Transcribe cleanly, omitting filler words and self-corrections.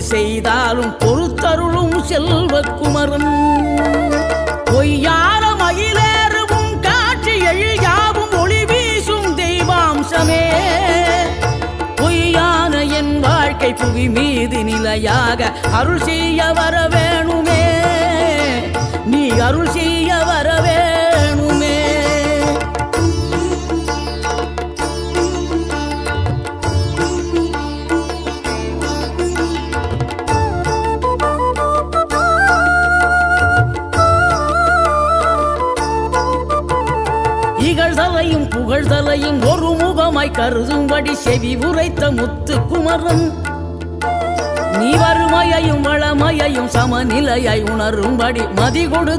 செய்தாலும் பொறுத்தருளும் செல்வக்குமரன் பொய்யான மயிலேறவும் காட்சி எழியாவும் ஒளி வீசும் தெய்வாம்சமே பொய்யான என் வாழ்க்கை புவி மீது நிலையாக அருள் செய்ய வர வேணுமே நீ அருள் செய்ய வர வேணுமே இகழ்தலையும் புகழ்தலையும் ஒரு முகமாய் கருதும்படி செவி உரைத்த முத்து குமரன் நீ வறுமையையும் வளமையையும் சமநிலையை உணரும்படி மதி கொடுத்த